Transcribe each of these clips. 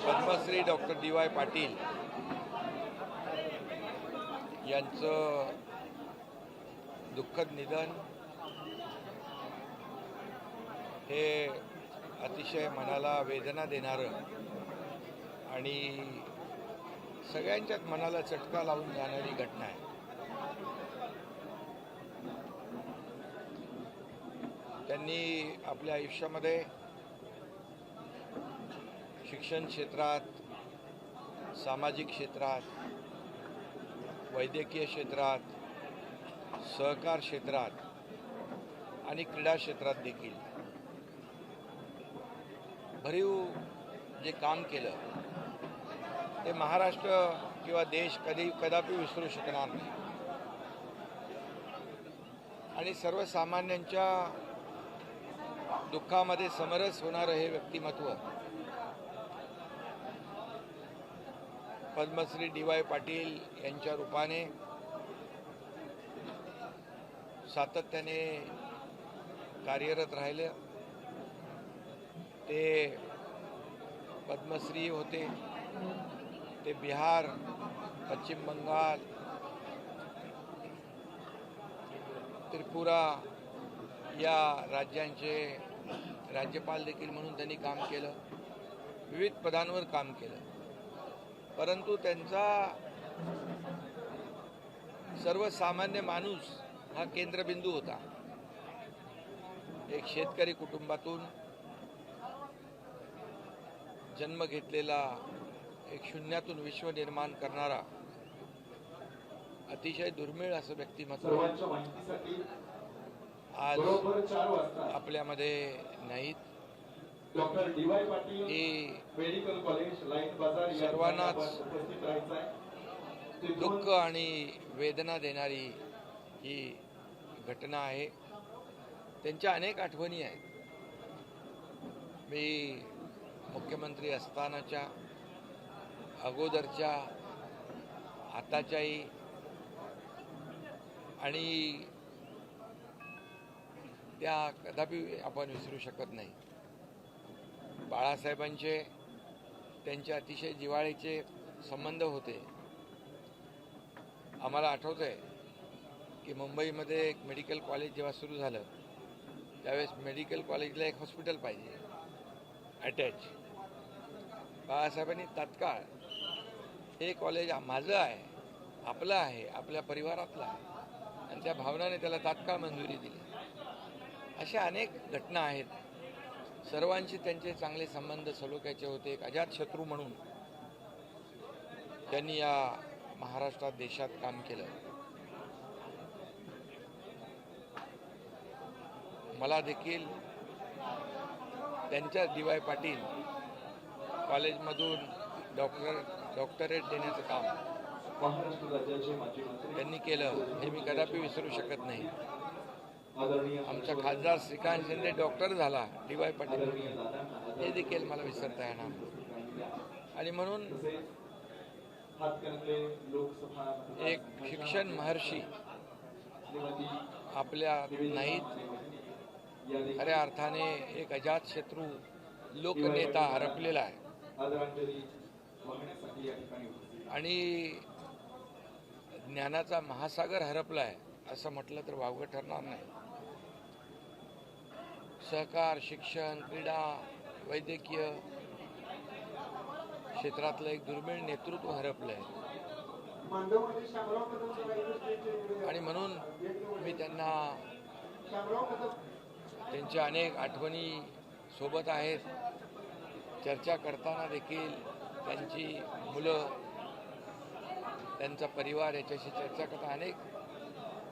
Padmashri doctor DY. Patil यांचं दुःखद निधन हे अतिशय मनाला वेदना देणारं आणि सगळ्यांच्याच मनाला चटका लावून जाणारी घटना आहे. त्यांनी आपल्या आयुष्यामध्ये शिक्षण क्षेत्रात, सामाजिक क्षेत्रात, वैद्यकीय क्षेत्रात, सहकार क्षेत्रात आणि क्रीडा क्षेत्रात देखील भरीव जे काम केलं ते महाराष्ट्र किंवा देश कदापि विसरू शकणार नाही. आणि सर्वसामान्यांच्या दुःखामध्ये समरस होणारं हे व्यक्तिमत्व पद्मश्री डी.वाय. पाटील यांच्या रूपाने सातत्याने कार्यरत राहिले. ते पद्मश्री होते, ते बिहार, पश्चिम बंगाल, त्रिपुरा या राज्यांचे राज्यपाल देखील म्हणून त्यांनी काम केलं. विविध पदांवर काम केलं. परंतु त्यांचा सर्वसामान्य माणूस हा केंद्रबिंदू होता. एक शेतकरी कुटुंबातून जन्म घेतलेला, एक शून्यातून विश्व निर्माण करणारा अतिशय दुर्मिळ असं व्यक्तिमत्व आज आपल्यामध्ये नाहीत. Doctor DY. Patil medical college line बाजार सर्वांनाच दुःख आणि वेदना देणारी ही घटना आहे. त्यांच्या अनेक आठवणी आहेत. मी मुख्यमंत्री असतानाच्या, अगोदरच्या, आताच्याही आणि त्या कदापि आपण विसरू शकत नाही. बाळासाहेबांचे त्यांचे अतिशय जिव्हाळ्याचे संबंध होते. आम्हाला आठवतं आहे की मुंबईमध्ये एक मेडिकल कॉलेज जेव्हा सुरू झालं त्यावेळेस मेडिकल कॉलेजला एक हॉस्पिटल पाहिजे अटॅच. बाळासाहेबांनी तात्काळ हे कॉलेज माझं आहे, आपलं आहे, आपल्या परिवारातलं आहे आणि त्या भावनाने त्याला तात्काळ मंजुरी दिली. अशा अनेक घटना आहेत. सर्वांशी त्यांचे चांगले संबंध सलोख्याचे होते. एक अजातशत्रू म्हणून त्यांनी या महाराष्ट्रात, देशात काम केलं. मला देखील त्यांच्या डी.वाय. पाटील कॉलेजमधून डॉक्टरेट देण्याचं काम त्यांनी केलं हे मी कदापि विसरू शकत नाही. आमचा खासदार श्रीकांत शिंदे डॉक्टर झाला डी.वाय. पाटील हे देखील मला विसरता येणार. आणि म्हणून एक शिक्षण महर्षी आपल्या नाहीत. खऱ्या अर्थाने एक अजातशत्रू लोकनेता हरपलेला आहे आणि ज्ञानाचा महासागर हरपला आहे असं म्हटलं तर वावगं ठरणार नाही. सहकार, शिक्षण, क्रीडा, वैद्यकीय क्षेत्रातलं एक दुर्मिळ नेतृत्व हरपलं आहे. आणि म्हणून मी त्यांना, त्यांच्या अनेक आठवणी सोबत आहेत. चर्चा करताना देखील त्यांची मुलं, त्यांचा परिवार याच्याशी चर्चा करता अनेक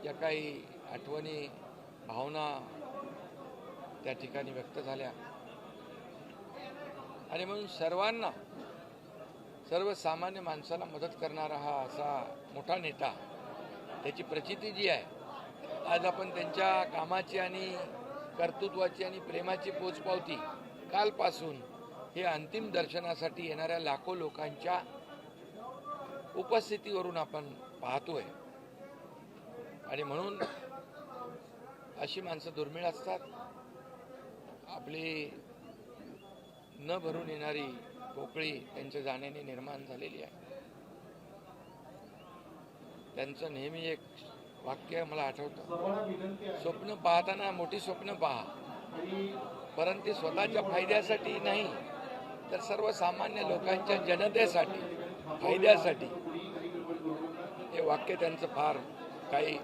ज्या काही आठवणी, भावना त्या ठिकाणी व्यक्त झाल्या. आणि म्हणून सर्वांना, सर्वसामान्य माणसाला मदत करणारा हा असा मोठा नेता, त्याची प्रचिती जी आहे आज आपण त्यांच्या कामाची आणि कर्तृत्वाची आणि प्रेमाची पोचपावती कालपासून हे अंतिम दर्शनासाठी येणाऱ्या लाखो लोकांच्या उपस्थितीवरून आपण पाहतोय. आणि म्हणून अशी माणसं दुर्मिळ असतात. आपली न भरून येणारी पोकळी त्यांच्या जाण्याने निर्माण झालेली आहे. त्यांचं नेहमी एक वाक्य मला आठवतं, सर्वांना विनंती आहे स्वप्न पाहताना मोठी स्वप्न पहा, आणि परंतु स्वतःच्या फायद्यासाठी नाही तर सर्वसामान्य लोकांच्या जनतेसाठी, फायद्यासाठी. हे वाक्य त्यांचं फार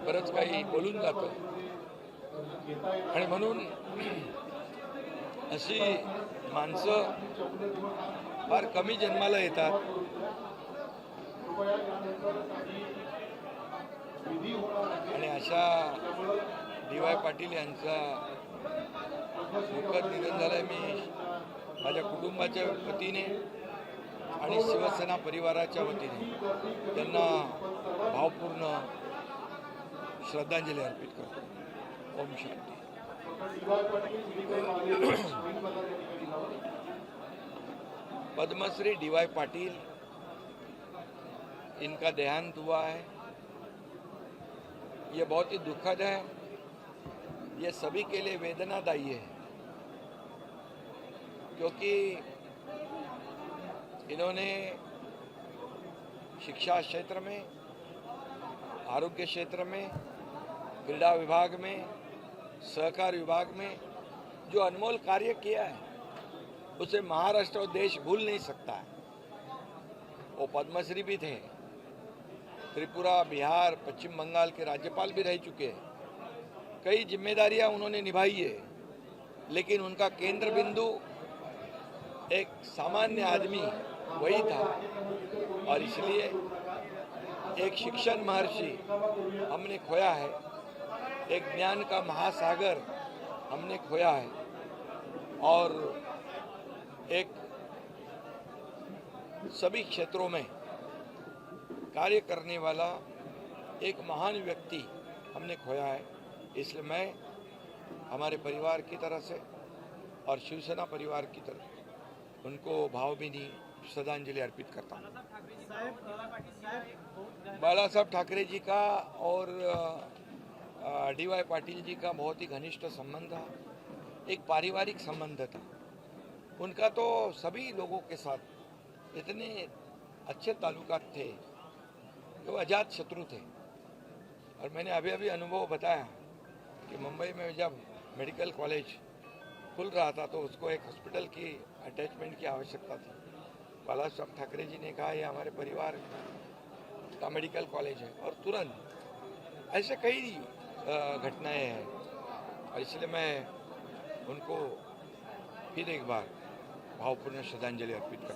बरंच काही बोलून जातं. आणि म्हणून अशी माणसं फार कमी जन्माला येतात. आणि अशा डी.वाय. पाटील यांचा दुःखद निधन झालंय. मी माझ्या कुटुंबाच्या वतीने आणि शिवसेना परिवाराच्या वतीने त्यांना भावपूर्ण श्रद्धांजली अर्पित करतो. ओम शांती. पद्मश्री डी.वाय. पाटिल, इनका देहांत हुआ है. ये बहुत ही दुखद है. ये सभी के लिए वेदनादायी है, क्योंकि इन्होंने शिक्षा क्षेत्र में, आरोग्य क्षेत्र में, क्रीड़ा विभाग में, सहकार विभाग में जो अनमोल कार्य किया है उसे महाराष्ट्र और देश भूल नहीं सकता है. वो पद्मश्री भी थे, त्रिपुरा, बिहार, पश्चिम बंगाल के राज्यपाल भी रह चुके हैं. कई जिम्मेदारियां उन्होंने निभाई है, लेकिन उनका केंद्र बिंदु एक सामान्य आदमी वही था. और इसलिए एक शिक्षण महर्षि हमने खोया है, एक ज्ञान का महासागर हमने खोया है, और एक सभी क्षेत्रों में कार्य करने वाला एक महान व्यक्ति हमने खोया है. इसलिए मैं हमारे परिवार की तरफ से और शिवसेना परिवार की तरफ उनको भावभीनी श्रद्धांजलि अर्पित करता हूँ. बाला साहब ठाकरे जी का और डी.वाय. पाटिल जी का बहुत ही घनिष्ठ संबंध था. एक पारिवारिक संबंध था उनका. तो सभी लोगों के साथ इतने अच्छे ताल्लुकात थे कि वो अजात शत्रु थे. और मैंने अभी अभी अनुभव बताया कि मुंबई में जब मेडिकल कॉलेज खुल रहा था तो उसको एक हॉस्पिटल की अटैचमेंट की आवश्यकता थी. बाला साहब ठाकरे जी ने कहा ये हमारे परिवार का मेडिकल कॉलेज है, और तुरंत ऐसे कई घटनाएं हैं. और इसलिए मैं उनको फिर एक बार भावपूर्ण श्रद्धांजलि अर्पित करता हूँ.